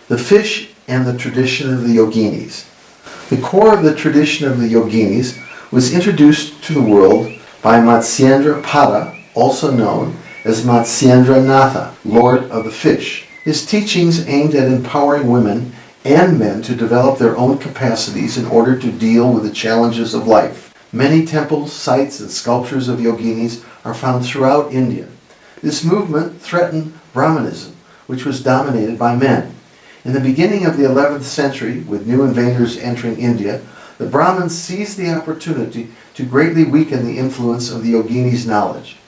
The fish and the tradition of the Yoginis. The core of the tradition of the Yoginis was introduced to the world by Matsyendra Pada, also known as Matsyendra Natha, Lord of the Fish. His teachings aimed at empowering women and men to develop their own capacities in order to deal with the challenges of life. Many temples, sites, and sculptures of Yoginis are found throughout India. This movement threatened Brahmanism, which was dominated by men. In the beginning of the 11th century, with new invaders entering India, the Brahmins seized the opportunity to greatly weaken the influence of the Yoginis' knowledge.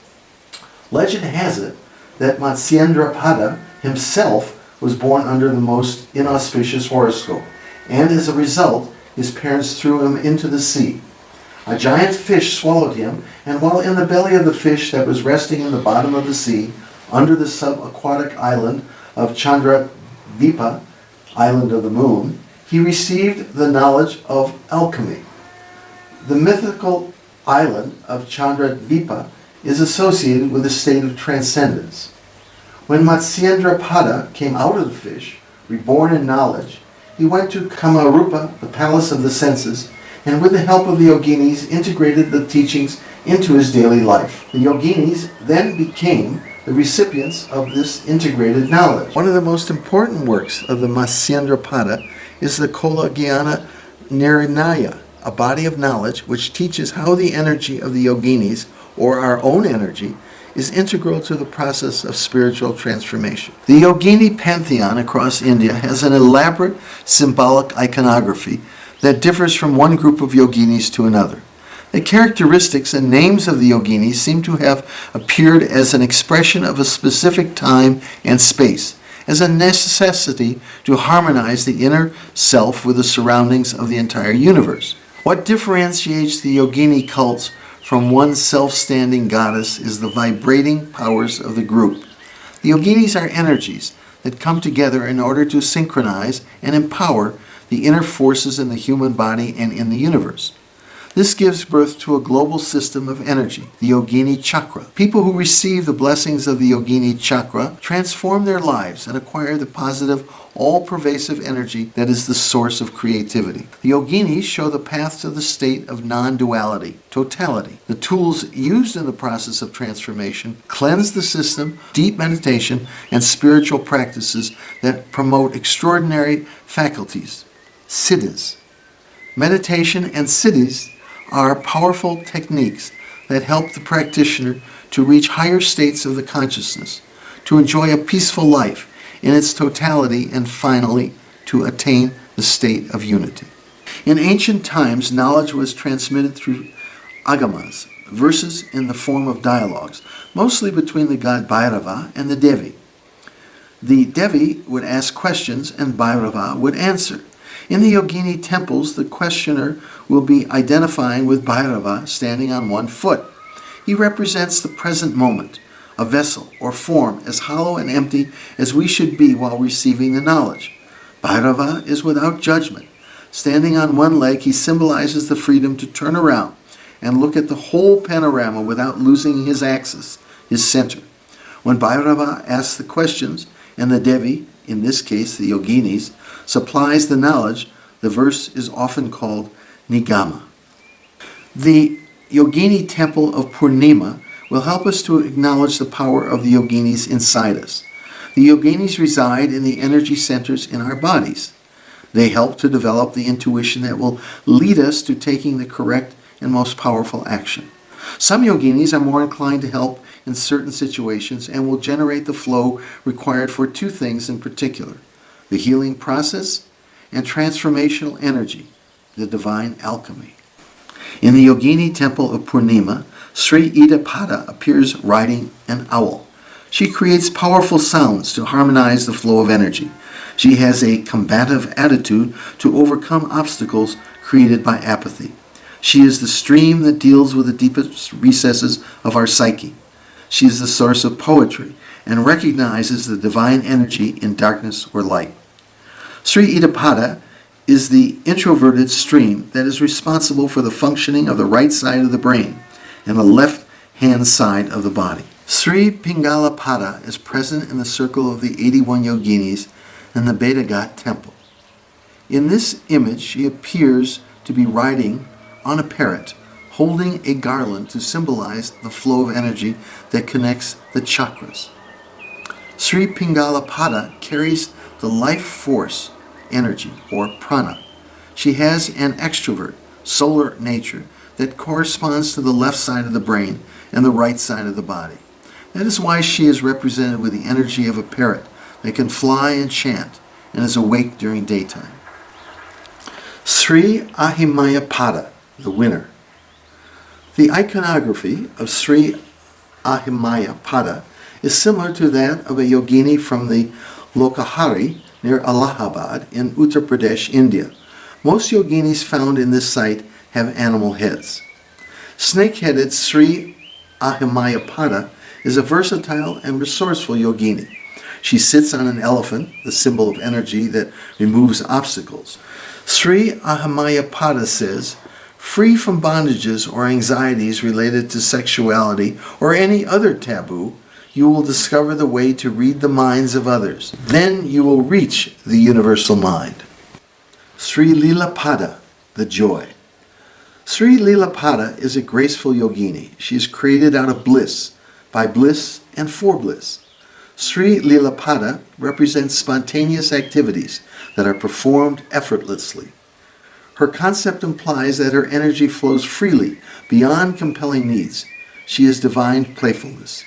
Legend has it that Matsyendra Pada himself was born under the most inauspicious horoscope, and as a result, his parents threw him into the sea. A giant fish swallowed him, and while in the belly of the fish that was resting in the bottom of the sea, under the subaquatic island of Chandradvipa, island of the moon, he received the knowledge of alchemy. The mythical island of Chandradvipa is associated with a state of transcendence. When Matsyendra Pada came out of the fish, reborn in knowledge, he went to Kamarupa, the palace of the senses, and with the help of the Yoginis integrated the teachings into his daily life. The Yoginis then became the recipients of this integrated knowledge. One of the most important works of the Matsyendra Pada is the Kola Gyana Nirnaya, a body of knowledge which teaches how the energy of the Yoginis, or our own energy, is integral to the process of spiritual transformation. The Yogini pantheon across India has an elaborate symbolic iconography that differs from one group of Yoginis to another. The characteristics and names of the Yoginis seem to have appeared as an expression of a specific time and space, as a necessity to harmonize the inner self with the surroundings of the entire universe. What differentiates the Yogini cults from one self-standing goddess is the vibrating powers of the group. The Yoginis are energies that come together in order to synchronize and empower the inner forces in the human body and in the universe. This gives birth to a global system of energy, the Yogini Chakra. People who receive the blessings of the Yogini Chakra transform their lives and acquire the positive, all-pervasive energy that is the source of creativity. The Yoginis show the path to the state of non-duality, totality. The tools used in the process of transformation cleanse the system, deep meditation, and spiritual practices that promote extraordinary faculties, siddhis. Meditation and siddhis are powerful techniques that help the practitioner to reach higher states of the consciousness, to enjoy a peaceful life in its totality, and finally to attain the state of unity. In ancient times, knowledge was transmitted through agamas, verses in the form of dialogues, mostly between the god Bhairava and the Devi. The Devi would ask questions and Bhairava would answer. In the Yogini temples, the questioner will be identifying with Bhairava standing on one foot. He represents the present moment, a vessel or form as hollow and empty as we should be while receiving the knowledge. Bhairava is without judgment. Standing on one leg, he symbolizes the freedom to turn around and look at the whole panorama without losing his axis, his center. When Bhairava asks the questions, and the Devi, in this case the Yoginis, supplies the knowledge, the verse is often called Nigama. The Yogini temple of Purnima will help us to acknowledge the power of the Yoginis inside us. The Yoginis reside in the energy centers in our bodies. They help to develop the intuition that will lead us to taking the correct and most powerful action. Some Yoginis are more inclined to help in certain situations and will generate the flow required for two things in particular: the healing process and transformational energy, the Divine Alchemy. In the Yogini temple of Purnima, Sri Ida Pada appears riding an owl. She creates powerful sounds to harmonize the flow of energy. She has a combative attitude to overcome obstacles created by apathy. She is the stream that deals with the deepest recesses of our psyche. She is the source of poetry and recognizes the divine energy in darkness or light. Sri Idapada is the introverted stream that is responsible for the functioning of the right side of the brain and the left-hand side of the body. Sri Pingalapada is present in the circle of the 81 yoginis in the Beta Ghat temple. In this image, she appears to be riding on a parrot, holding a garland to symbolize the flow of energy that connects the chakras. Sri Pingala Pada carries the life force energy, or prana. She has an extrovert, solar nature that corresponds to the left side of the brain and the right side of the body. That is why she is represented with the energy of a parrot that can fly and chant and is awake during daytime. Sri Ahimaya Pada, the winner. The iconography of Sri Ahimaya Pada is similar to that of a yogini from the Lokahari near Allahabad in Uttar Pradesh, India. Most yoginis found in this site have animal heads. Snake-headed Sri Ahimaya Pada is a versatile and resourceful yogini. She sits on an elephant, the symbol of energy that removes obstacles. Sri Ahimaya Pada says, free from bondages or anxieties related to sexuality or any other taboo, you will discover the way to read the minds of others. Then you will reach the universal mind. Sri Lila Pada, the joy. Sri Lila Pada is a graceful yogini. She is created out of bliss, by bliss and for bliss. Sri Lila Pada represents spontaneous activities that are performed effortlessly. Her concept implies that her energy flows freely, beyond compelling needs. She is divine playfulness.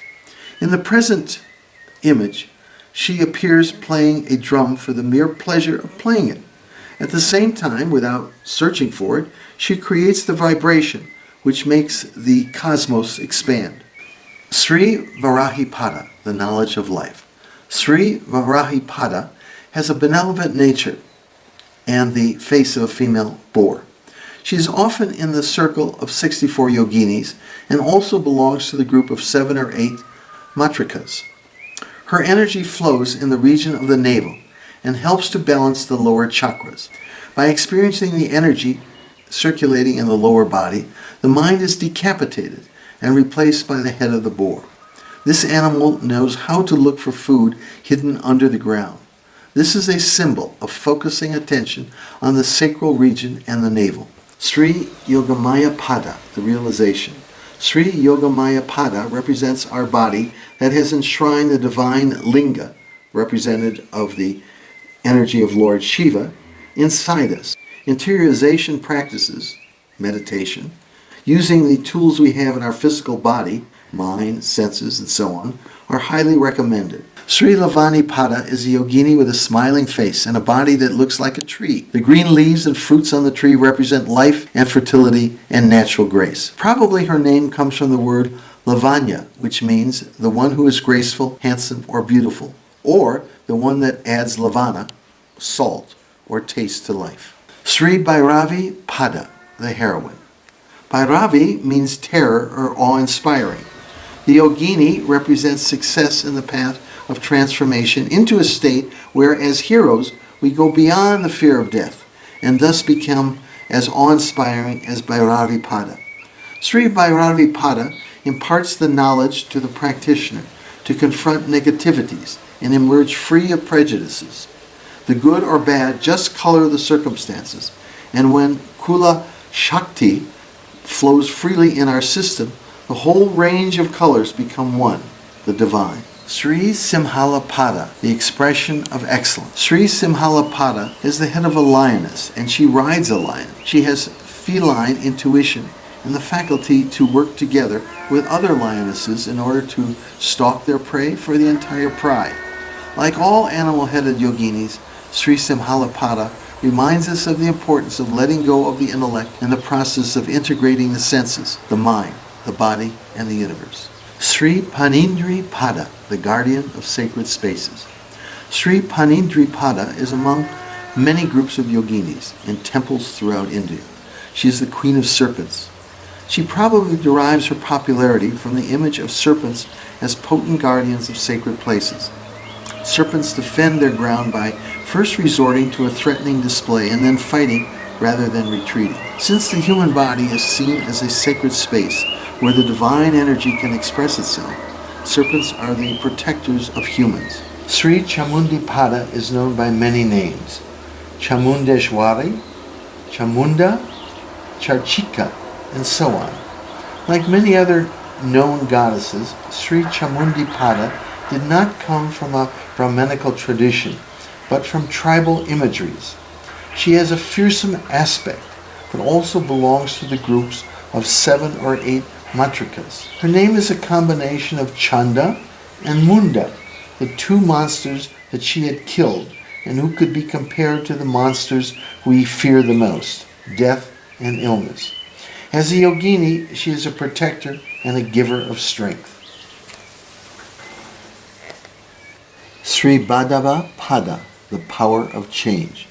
In the present image, she appears playing a drum for the mere pleasure of playing it. At the same time, without searching for it, she creates the vibration which makes the cosmos expand. Sri Varahi Pada, the knowledge of life. Sri Varahi Pada has a benevolent nature and the face of a female boar. She is often in the circle of 64 yoginis and also belongs to the group of 7 or 8 matrikas. Her energy flows in the region of the navel and helps to balance the lower chakras. By experiencing the energy circulating in the lower body, the mind is decapitated and replaced by the head of the boar. This animal knows how to look for food hidden under the ground. This is a symbol of focusing attention on the sacral region and the navel. Sri Yogamaya Pada, the realization. Sri Yogamaya Pada represents our body that has enshrined the divine linga, representative of the energy of Lord Shiva, inside us. Interiorization practices, meditation, using the tools we have in our physical body, mind, senses, and so on, are highly recommended. Sri Lavani Pada is a yogini with a smiling face and a body that looks like a tree. The green leaves and fruits on the tree represent life and fertility and natural grace. Probably her name comes from the word Lavanya, which means the one who is graceful, handsome, or beautiful, or the one that adds lavana, salt, or taste to life. Sri Bhairavi Pada, the heroine. Bhairavi means terror or awe-inspiring. The yogini represents success in the path of transformation into a state where, as heroes, we go beyond the fear of death and thus become as awe-inspiring as Bhairavi Pada. Sri Bhairavi Pada imparts the knowledge to the practitioner to confront negativities and emerge free of prejudices. The good or bad just color the circumstances, and when Kula Shakti flows freely in our system, the whole range of colors become one, the divine. Sri Simhala Pada, the expression of excellence. Sri Simhala Pada is the head of a lioness, and she rides a lion. She has feline intuition and the faculty to work together with other lionesses in order to stalk their prey for the entire pride. Like all animal-headed yoginis, Sri Simhala Pada reminds us of the importance of letting go of the intellect in the process of integrating the senses, the mind, the body, and the universe. Sri Panindri Pada, the guardian of sacred spaces. Sri Panindri Pada is among many groups of yoginis in temples throughout India. She is the queen of serpents. She probably derives her popularity from the image of serpents as potent guardians of sacred places. Serpents defend their ground by first resorting to a threatening display and then fighting rather than retreating. Since the human body is seen as a sacred space where the divine energy can express itself, serpents are the protectors of humans. Sri Chamundi Pada is known by many names: Chamundeshwari, Chamunda, Charchika, and so on. Like many other known goddesses, Sri Chamundi Pada did not come from a Brahmanical tradition, but from tribal imageries. She has a fearsome aspect, but also belongs to the groups of 7 or 8 matrikas. Her name is a combination of Chanda and Munda, the 2 monsters that she had killed, and who could be compared to the monsters we fear the most: death and illness. As a yogini, she is a protector and a giver of strength. Sri Bhadava Pada, the power of change.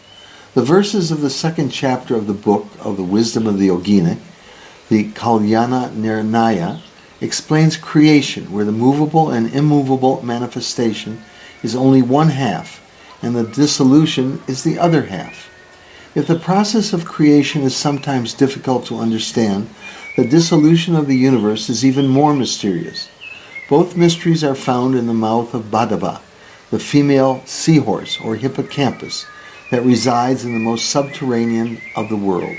The verses of the 2nd chapter of the book of the wisdom of the yogini, the Kalyana Nirnaya, explains creation, where the movable and immovable manifestation is only one half, and the dissolution is the other half. If the process of creation is sometimes difficult to understand, the dissolution of the universe is even more mysterious. Both mysteries are found in the mouth of Bhadava, the female seahorse or hippocampus that resides in the most subterranean of the world.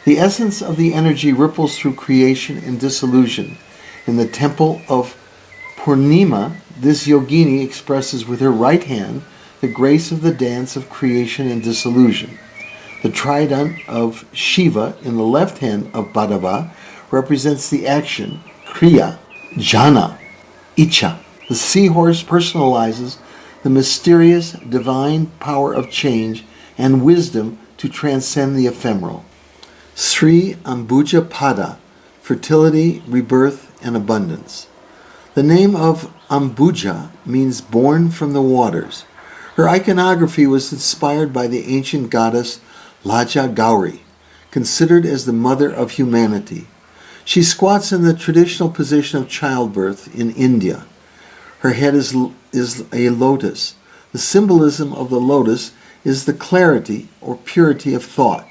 The essence of the energy ripples through creation and dissolution. In the temple of Purnima, this yogini expresses with her right hand the grace of the dance of creation and dissolution. The trident of Shiva in the left hand of Bhadava represents the action, kriya, jhana, icha. The seahorse personalizes the mysterious divine power of change and wisdom to transcend the ephemeral. Sri Ambuja Pada, fertility, rebirth, and abundance. The name of Ambuja means born from the waters. Her iconography was inspired by the ancient goddess Laja Gauri, considered as the mother of humanity. She squats in the traditional position of childbirth in India. Her head is a lotus. The symbolism of the lotus is the clarity or purity of thought.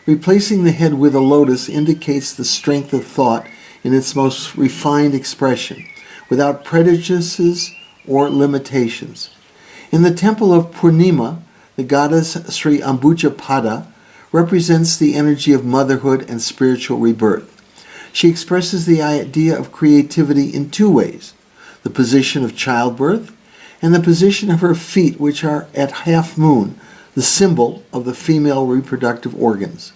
Replacing the head with a lotus indicates the strength of thought in its most refined expression, without prejudices or limitations. In the temple of Purnima, the goddess Sri Ambuja Pada represents the energy of motherhood and spiritual rebirth. She expresses the idea of creativity in 2 ways: the position of childbirth and the position of her feet, which are at half moon, the symbol of the female reproductive organs.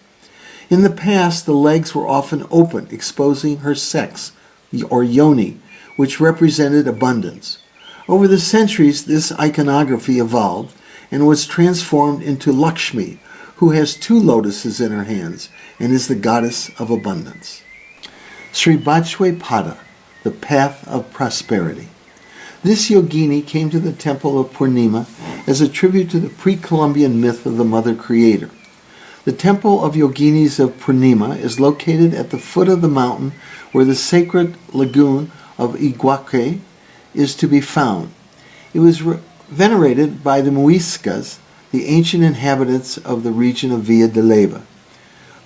In the past, the legs were often open, exposing her sex, or yoni, which represented abundance. Over the centuries, this iconography evolved and was transformed into Lakshmi, who has 2 lotuses in her hands and is the goddess of abundance. Sri Bachwe Pada, the path of prosperity. This yogini came to the temple of Purnima as a tribute to the pre-Columbian myth of the Mother Creator. The temple of yoginis of Purnima is located at the foot of the mountain where the sacred lagoon of Iguaque is to be found. It was venerated by the Muiscas, the ancient inhabitants of the region of Villa de Leyva.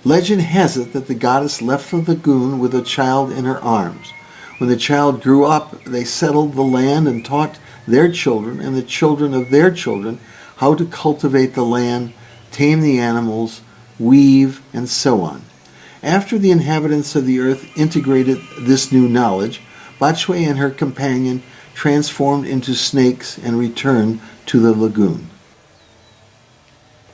Legend has it that the goddess left the lagoon with a child in her arms. When the child grew up, they settled the land and taught their children and the children of their children how to cultivate the land, tame the animals, weave, and so on. After the inhabitants of the earth integrated this new knowledge, Bachwe and her companion transformed into snakes and returned to the lagoon.